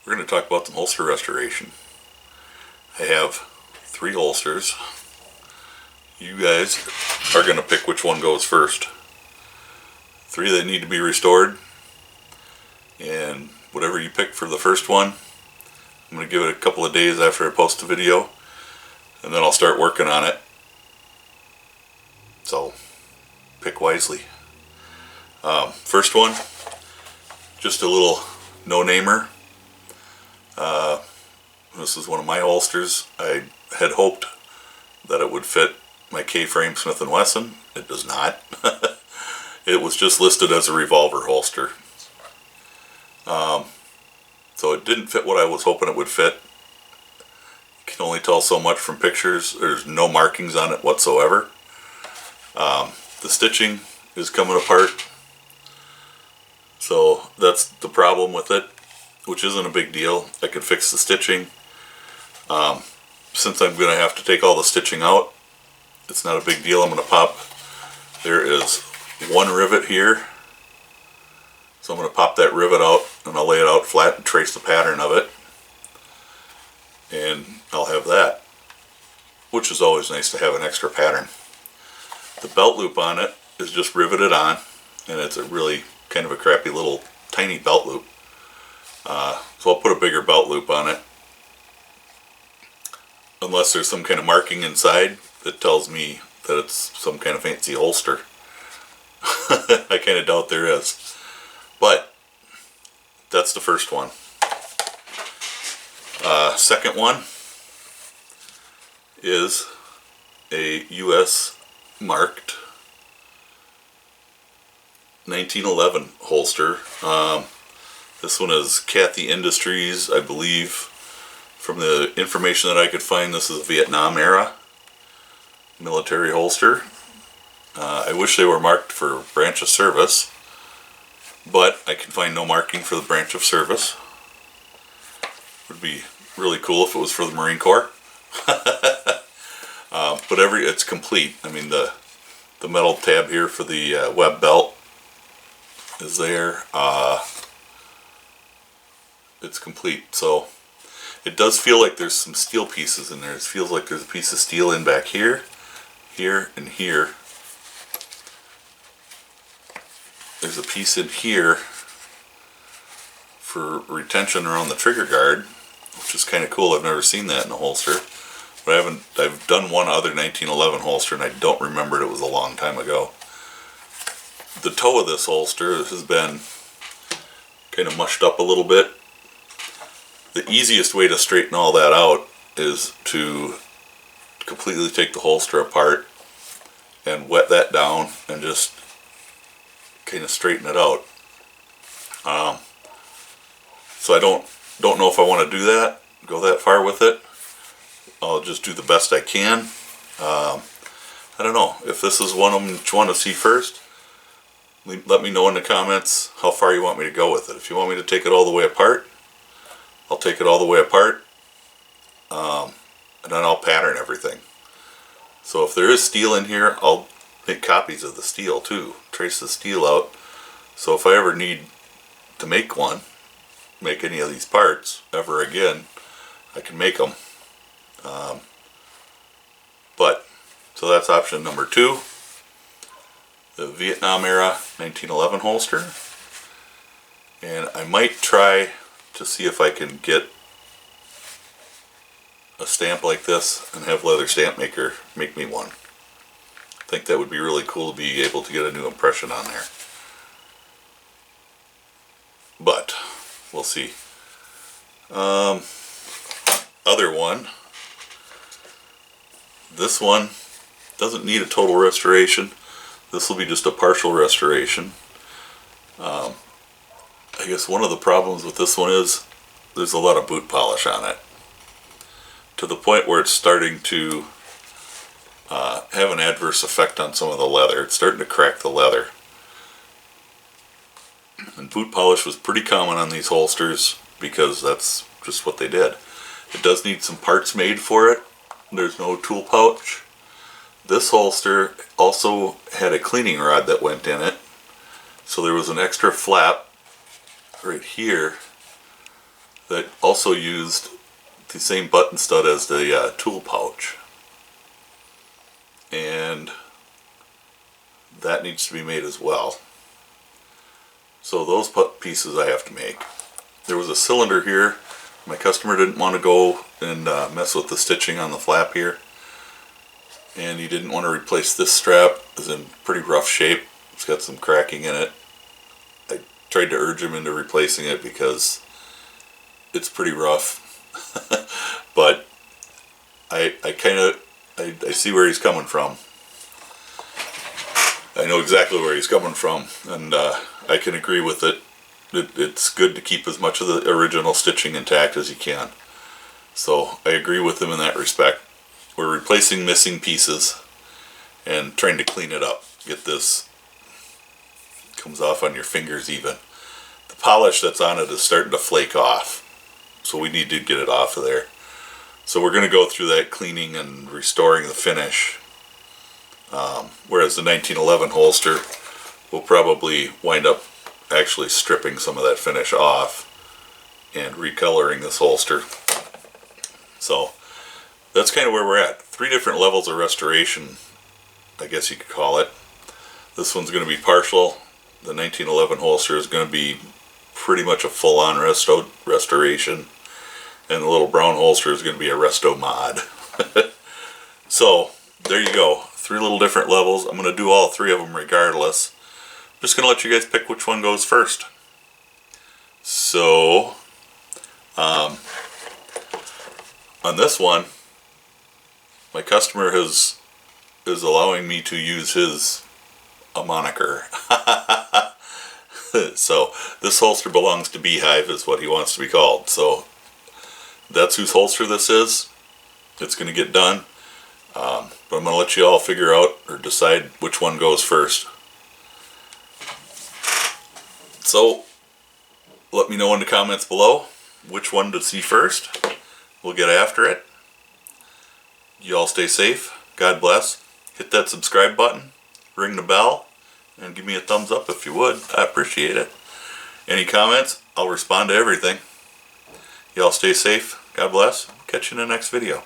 We're going to talk about some holster restoration. I have 3 holsters. You guys are going to pick which one goes first. 3 that need to be restored, and whatever you pick for the first one, I'm going to give it a couple of days after I post the video, and then I'll start working on it. So pick wisely. First one, just a little no-namer. This is one of my holsters. I had hoped that it would fit my K-frame Smith & Wesson. It does not. It was just listed as a revolver holster. So it didn't fit what I was hoping it would fit. You can only tell so much from pictures. There's no markings on it whatsoever. The stitching is coming apart. So that's the problem with it, which isn't a big deal. I can fix the stitching. Since I'm going to have to take all the stitching out, it's not a big deal. I'm going to pop, there is one rivet here. So I'm going to pop that rivet out and I'll lay it out flat and trace the pattern of it. And I'll have that, which is always nice to have an extra pattern. The belt loop on it is just riveted on, and it's a really kind of a crappy little tiny belt loop. So I'll put a bigger belt loop on it. Unless there's some kind of marking inside that tells me that it's some kind of fancy holster. I kind of doubt there is. But that's the first one. Second one is a US marked 1911 holster. This one is Cathy Industries, I believe. From the information that I could find, this is a Vietnam era military holster. I wish they were marked for branch of service, but I can find no marking for the branch of service. Would be really cool if it was for the Marine Corps. But it's complete. I mean, the metal tab here for the web belt is there. It's complete. So it does feel like there's some steel pieces in there. It feels like there's a piece of steel in back here, here, and here. There's a piece in here for retention around the trigger guard, which is kind of cool. I've never seen that in a holster. But I've done one other 1911 holster and I don't remember it. It was a long time ago. The toe of this holster has been kind of mushed up a little bit. The easiest way to straighten all that out is to completely take the holster apart and wet that down and just kind of straighten it out. So I don't know if I want to do that, go that far with it. I'll just do the best I can. I don't know if this is one of them that you want to see first. Let me know in the comments how far you want me to go with it. If you want me to take it all the way apart, I'll take it all the way apart, and then I'll pattern everything. So if there is steel in here, I'll make copies of the steel too, trace the steel out, so if I ever need to make any of these parts ever again, I can make them. So that's option number 2, the Vietnam era 1911 holster. And I might try to see if I can get a stamp like this and have Leather Stamp Maker make me one. I think that would be really cool to be able to get a new impression on there. But we'll see. Other one. This one doesn't need a total restoration. This will be just a partial restoration. I guess one of the problems with this one is there's a lot of boot polish on it, to the point where it's starting to have an adverse effect on some of the leather. It's starting to crack the leather. And boot polish was pretty common on these holsters because that's just what they did. It does need some parts made for it. There's no tool pouch. This holster also had a cleaning rod that went in it, so there was an extra flap right here that also used the same button stud as the tool pouch, and that needs to be made as well. So those pieces I have to make. There was a cylinder here. My customer didn't want to go and mess with the stitching on the flap here, and he didn't want to replace this strap. It's in pretty rough shape. It's got some cracking in it. I tried to urge him into replacing it because it's pretty rough. But I see where he's coming from. I know exactly where he's coming from, and I can agree with it. It's good to keep as much of the original stitching intact as you can. So I agree with him in that respect. We're replacing missing pieces and trying to clean it up. Get this, comes off on your fingers even. The polish that's on it is starting to flake off, so we need to get it off of there. So we're going to go through that cleaning and restoring the finish. Whereas the 1911 holster will probably wind up actually stripping some of that finish off and recoloring this holster. So that's kind of where we're at. 3 different levels of restoration, I guess you could call it. This one's going to be partial. The 1911 holster is going to be pretty much a full-on restoration, and the little brown holster is going to be a resto mod. So there you go. 3 little different levels. I'm going to do all 3 of them regardless. I'm just going to let you guys pick which one goes first. So on this one, my customer is allowing me to use a moniker. So this holster belongs to Beehive is what he wants to be called. So that's whose holster this is. It's going to get done. But I'm going to let you all figure out or decide which one goes first. So let me know in the comments below which one to see first. We'll get after it. You all stay safe. God bless. Hit that subscribe button. Ring the bell. And give me a thumbs up if you would. I appreciate it. Any comments? I'll respond to everything. You all stay safe. God bless. Catch you in the next video.